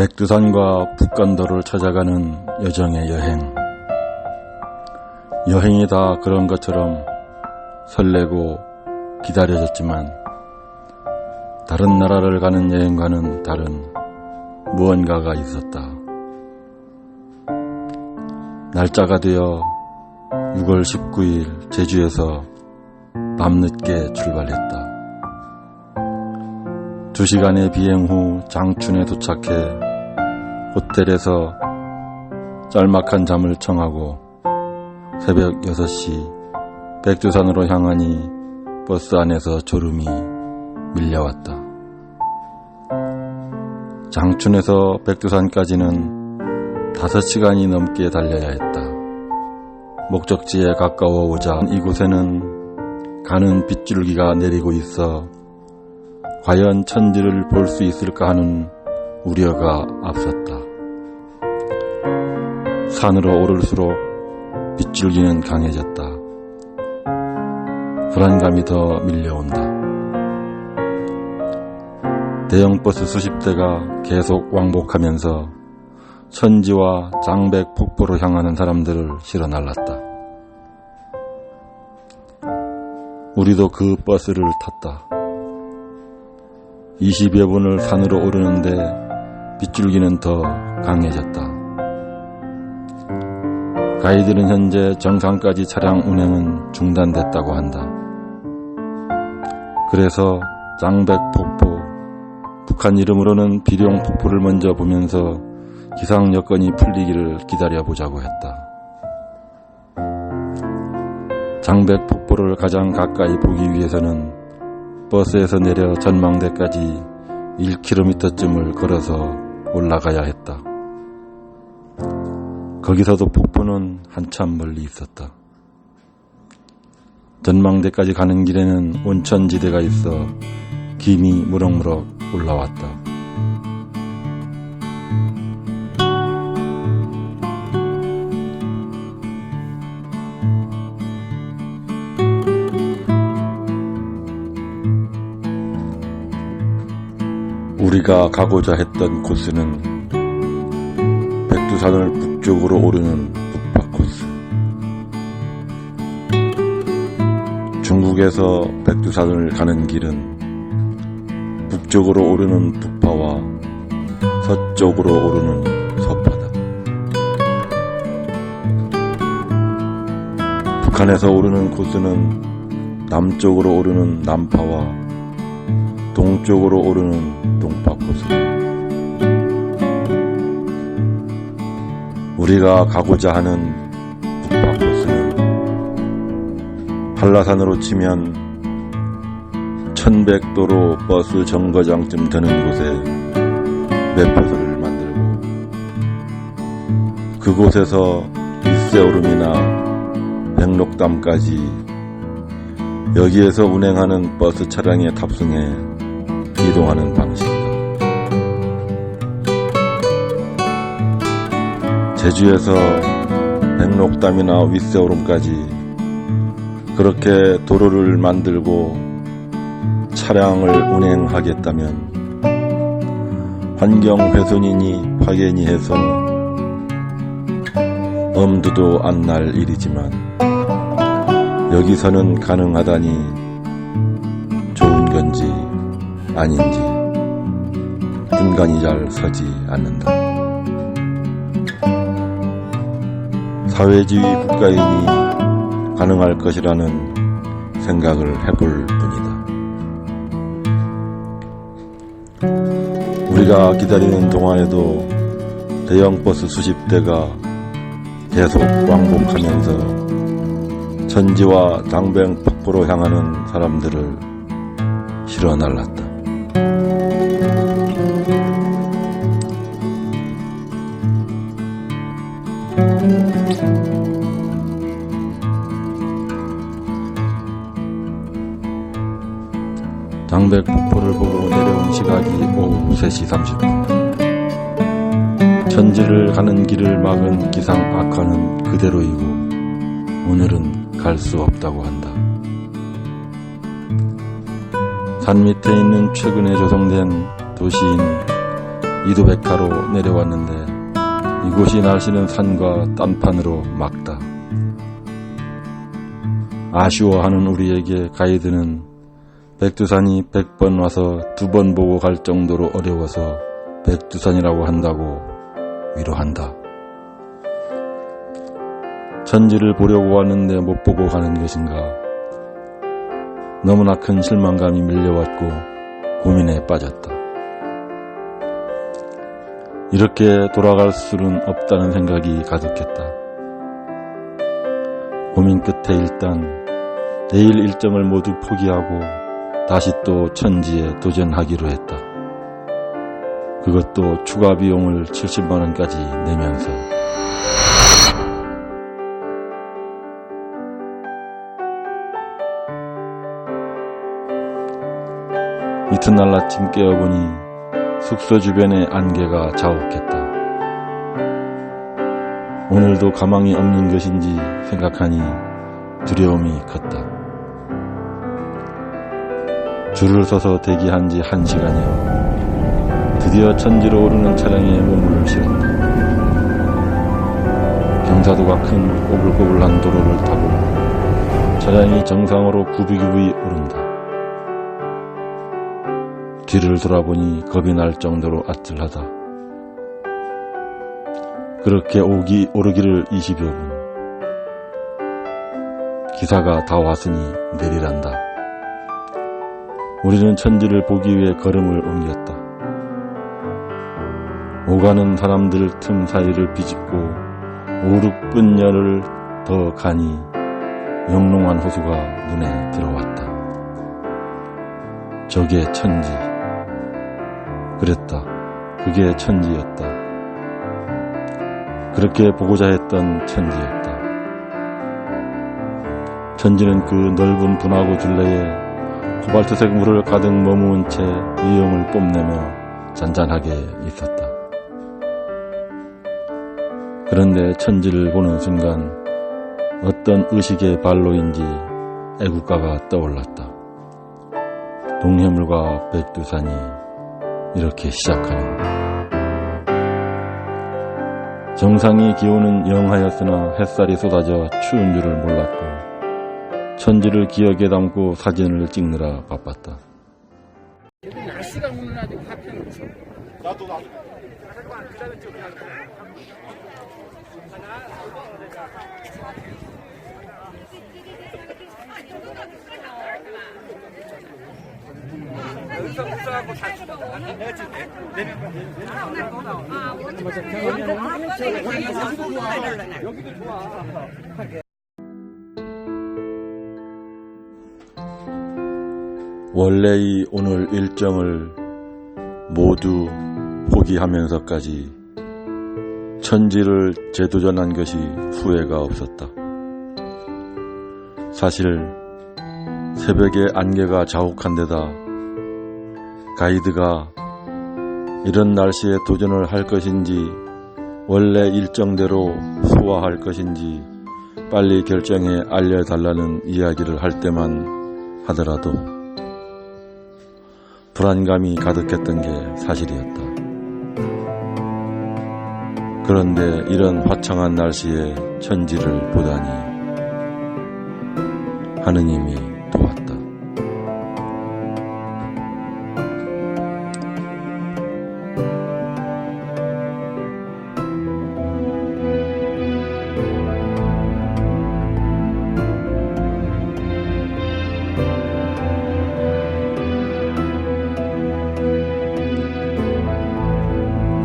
백두산과 북간도를 찾아가는 여정의 여행. 여행이 다 그런 것처럼 설레고 기다려졌지만 다른 나라를 가는 여행과는 다른 무언가가 있었다. 날짜가 되어 6월 19일 제주에서 밤늦게 출발했다. 2시간의 비행 후 장춘에 도착해 호텔에서 짤막한 잠을 청하고 새벽 6시 백두산으로 향하니 버스 안에서 졸음이 밀려왔다. 장춘에서 백두산까지는 5시간이 넘게 달려야 했다. 목적지에 가까워오자 이곳에는 가는 빗줄기가 내리고 있어 과연 천지를 볼 수 있을까 하는 우려가 앞섰다. 산으로 오를수록 빗줄기는 강해졌다. 불안감이 더 밀려온다. 대형 버스 수십 대가 계속 왕복하면서 천지와 장백 폭포로 향하는 사람들을 실어 날랐다. 우리도 그 버스를 탔다. 20여 분을 산으로 오르는데 빗줄기는 더 강해졌다. 가이드는 현재 정상까지 차량 운행은 중단됐다고 한다. 그래서 장백폭포, 북한 이름으로는 비룡폭포를 먼저 보면서 기상 여건이 풀리기를 기다려보자고 했다. 장백폭포를 가장 가까이 보기 위해서는 버스에서 내려 전망대까지 1km쯤을 걸어서 올라가야 했다. 거기서도 폭포는 한참 멀리 있었다. 전망대까지 가는 길에는 온천지대가 있어 김이 무럭무럭 올라왔다. 우리가 가고자 했던 코스는 백두산을 북쪽으로 오르는 북파 코스. 중국에서 백두산을 가는 길은 북쪽으로 오르는 북파와 서쪽으로 오르는 서파다. 북한에서 오르는 코스는 남쪽으로 오르는 남파와 동쪽으로 오르는 동파 코스다. 우리가 가고자 하는 북파 코스는 한라산으로 치면 1100도로 버스 정거장쯤 되는 곳에 매표소를 만들고 그곳에서 윗세오름이나 백록담까지 여기에서 운행하는 버스 차량에 탑승해 이동하는 방식이다. 제주에서 백록담이나 윗세오름까지 그렇게 도로를 만들고 차량을 운행하겠다면 환경훼손이니 파괴니 해서 엄두도 안 날 일이지만 여기서는 가능하다니 좋은 건지 아닌지 분간이 잘 서지 않는다. 사회주의 국가이니 가능할 것이라는 생각을 해볼 뿐이다. 우리가 기다리는 동안에도 대형 버스 수십 대가 계속 왕복하면서 천지와 장백폭포로 향하는 사람들을 실어 날랐다. 장백폭포를 보고 내려온 시각이 오후 3시 30분. 천지를 가는 길을 막은 기상 악화는 그대로이고 오늘은 갈 수 없다고 한다. 산 밑에 있는 최근에 조성된 도시인 이두백화로 내려왔는데 이곳이 날씨는 산과 딴판으로 막다. 아쉬워하는 우리에게 가이드는 백두산이 100번 와서 2번 보고 갈 정도로 어려워서 백두산이라고 한다고 위로한다. 천지를 보려고 왔는데 못 보고 가는 것인가. 너무나 큰 실망감이 밀려왔고 고민에 빠졌다. 이렇게 돌아갈 수는 없다는 생각이 가득했다. 고민 끝에 일단 내일 일정을 모두 포기하고 다시 또 천지에 도전하기로 했다. 그것도 추가 비용을 70만원까지 내면서. 이튿날 아침 깨어보니 숙소 주변의 안개가 자욱했다. 오늘도 가망이 없는 것인지 생각하니 두려움이 컸다. 줄을 서서 대기한 지 1시간여. 드디어 천지로 오르는 차량에 몸을 실었다. 경사도가 큰 꼬불꼬불한 도로를 타고 차량이 정상으로 구비구비 오른다. 뒤를 돌아보니 겁이 날 정도로 아찔하다. 그렇게 오르기를 20여 분. 기사가 다 왔으니 내리란다. 우리는 천지를 보기 위해 걸음을 옮겼다. 오가는 사람들 틈 사이를 비집고 5-6분여를 더 가니 영롱한 호수가 눈에 들어왔다. 저게 천지. 그랬다. 그게 천지였다. 그렇게 보고자 했던 천지였다. 천지는 그 넓은 분화구 둘레에 코발트색 물을 가득 머무은 채 유영을 뽐내며 잔잔하게 있었다. 그런데 천지를 보는 순간 어떤 의식의 발로인지 애국가가 떠올랐다. 동해물과 백두산이 이렇게 시작하는구나. 정상이 기온은 영하였으나 햇살이 쏟아져 추운 줄을 몰랐고 천지를 기억에 담고 사진을 찍느라 바빴다. 날씨가 오늘 아주 화평했어. 나도. 원래의 오늘 일정을 모두 포기하면서까지 천지를 재도전한 것이 후회가 없었다. 사실 새벽에 안개가 자욱한 데다 가이드가 이런 날씨에 도전을 할 것인지 원래 일정대로 소화할 것인지 빨리 결정해 알려달라는 이야기를 할 때만 하더라도 불안감이 가득했던 게 사실이었다. 그런데 이런 화창한 날씨에 천지를 보다니 하느님이 도왔다.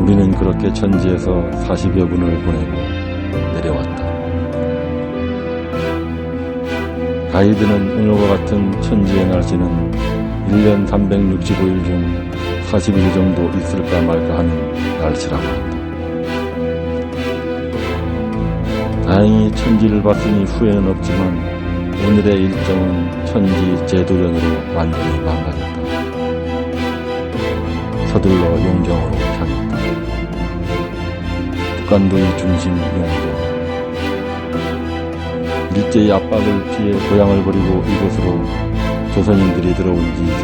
우리는 그렇게 천지에서 40여 분을 보내고 내려왔다. 가이드는 오늘과 같은 천지의 날씨는 1년 365일 중 40일 정도 있을까 말까 하는 날씨라고 한다. 다행히 천지를 봤으니 후회는 없지만 오늘의 일정은 천지 재도전으로 완전히 망가졌다. 서둘러 용정으로 향했다. 북한도의 중심 용정. 일제의 압박을 피해 고향을 버리고 이곳으로 조선인들이 들어온 지 이제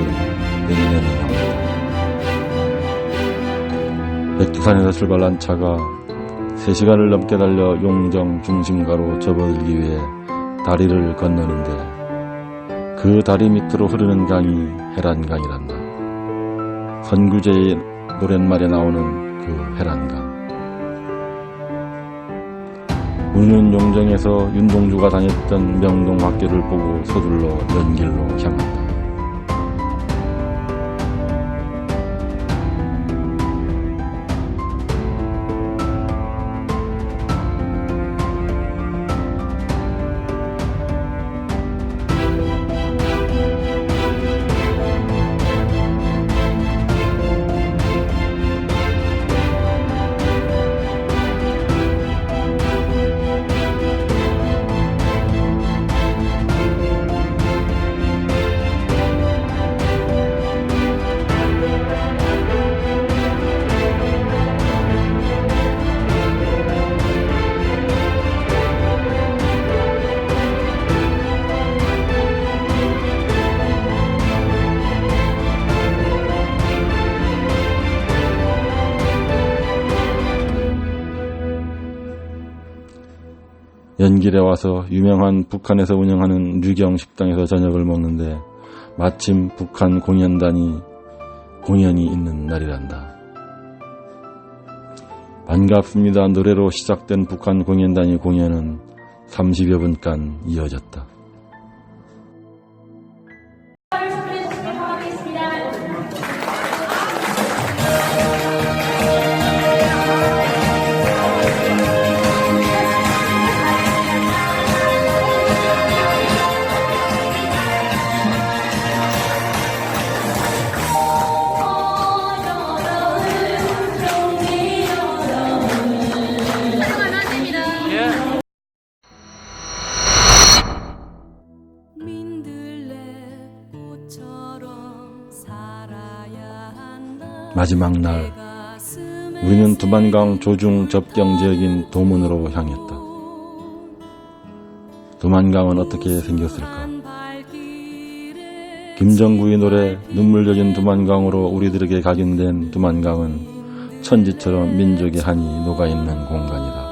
100년이 넘었다. 백두산에서 출발한 차가 3시간을 넘게 달려 용정 중심가로 접어들기 위해 다리를 건너는데 그 다리 밑으로 흐르는 강이 해란강이란다. 선구제의 노랫말에 나오는 그 해란강. 우리는 용정에서 윤동주가 다녔던 명동학교를 보고 서둘러 연길로 향한다. 연길에 와서 유명한 북한에서 운영하는 류경 식당에서 저녁을 먹는데 마침 북한 공연단이 공연이 있는 날이란다. 반갑습니다 노래로 시작된 북한 공연단의 공연은 30여 분간 이어졌다. 마지막 날 우리는 두만강 조중 접경 지역인 도문으로 향했다. 두만강은 어떻게 생겼을까? 김정구의 노래 눈물 젖은 두만강으로 우리들에게 각인된 두만강은 천지처럼 민족의 한이 녹아있는 공간이다.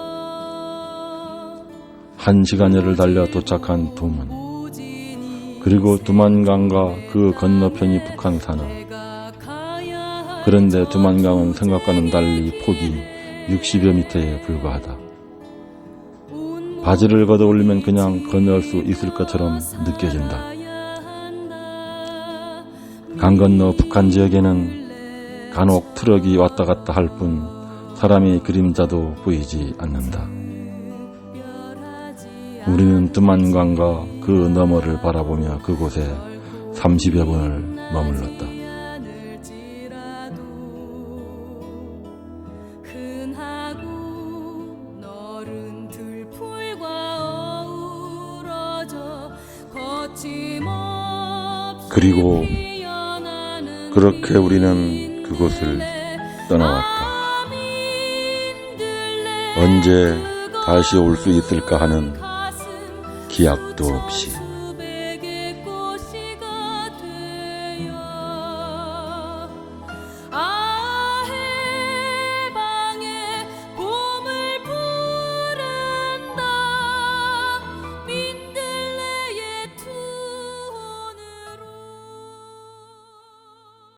1시간여를 달려 도착한 도문, 그리고 두만강과 그 건너편이 북한산업. 그런데 두만강은 생각과는 달리 폭이 60여 미터에 불과하다. 바지를 걷어 올리면 그냥 건널 수 있을 것처럼 느껴진다. 강 건너 북한 지역에는 간혹 트럭이 왔다 갔다 할 뿐 사람의 그림자도 보이지 않는다. 우리는 두만강과 그 너머를 바라보며 그곳에 30여 분을 머물렀다. 그리고 그렇게 우리는 그곳을 떠나왔다. 언제 다시 올 수 있을까 하는 기약도 없이.